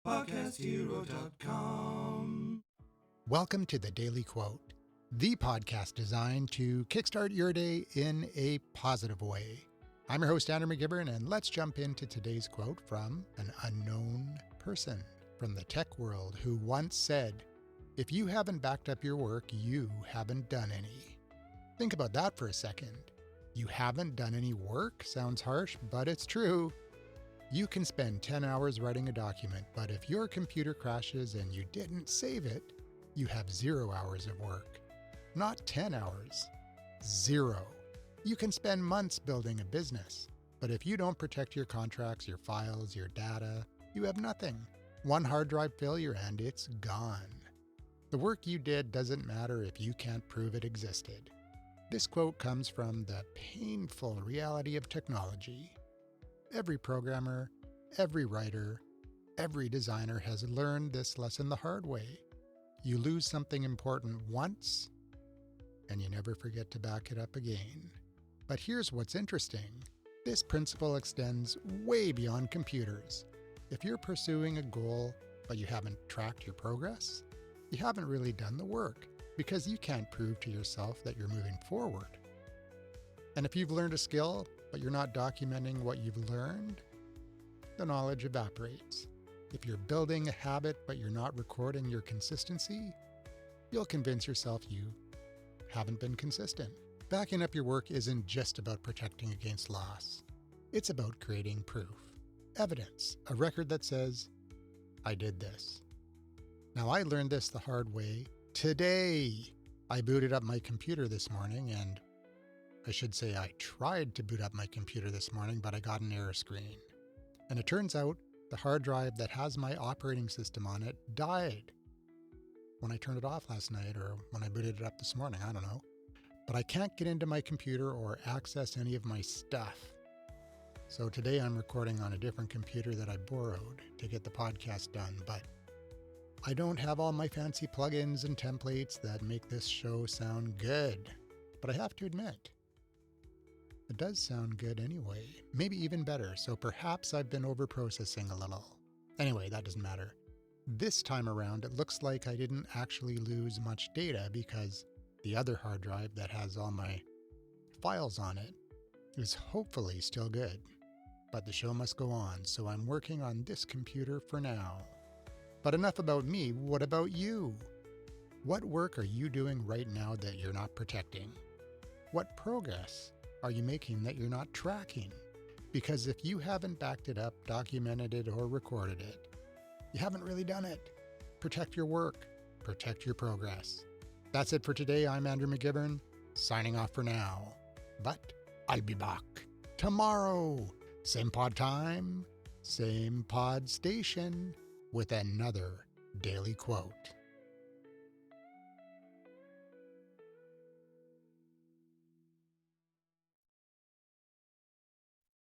podcasthero.com. Welcome to the Daily Quote, the podcast designed to kickstart your day in a positive way. I'm your host, Andrew McGivern, and let's jump into today's quote from an unknown person from the tech world who once said, "If you haven't backed up your work, you haven't done any." Think about that for a second. You haven't done any work? Sounds harsh, but it's true. You can spend 10 hours writing a document, but if your computer crashes and you didn't save it, you have 0 hours of work. Not 10 hours. 0. You can spend months building a business, but if you don't protect your contracts, your files, your data, you have nothing. One hard drive failure and it's gone. The work you did doesn't matter if you can't prove it existed. This quote comes from the painful reality of technology. Every programmer, every writer, every designer has learned this lesson the hard way. You lose something important once, and you never forget to back it up again. But here's what's interesting. This principle extends way beyond computers. If you're pursuing a goal, but you haven't tracked your progress, you haven't really done the work because you can't prove to yourself that you're moving forward. And if you've learned a skill, but you're not documenting what you've learned, the knowledge evaporates. If you're building a habit, but you're not recording your consistency, you'll convince yourself you haven't been consistent. Backing up your work isn't just about protecting against loss. It's about creating proof, evidence, a record that says, I did this. Now, I learned this the hard way today. I booted up my computer this morning, and I should say I tried to boot up my computer this morning, but I got an error screen. And it turns out the hard drive that has my operating system on it died when I turned it off last night, or when I booted it up this morning, I don't know. But I can't get into my computer or access any of my stuff. So today I'm recording on a different computer that I borrowed to get the podcast done, but I don't have all my fancy plugins and templates that make this show sound good. But I have to admit, it does sound good anyway, maybe even better, so perhaps I've been over-processing a little. Anyway, that doesn't matter. This time around, it looks like I didn't actually lose much data because the other hard drive that has all my files on it is hopefully still good. But the show must go on, so I'm working on this computer for now. But enough about me, what about you? What work are you doing right now that you're not protecting? What progress are you making that you're not tracking? Because if you haven't backed it up, documented it, or recorded it, you haven't really done it. Protect your work. Protect your progress. That's it for today. I'm Andrew McGivern, signing off for now. But I'll be back tomorrow. Same pod time, same pod station, with another daily quote.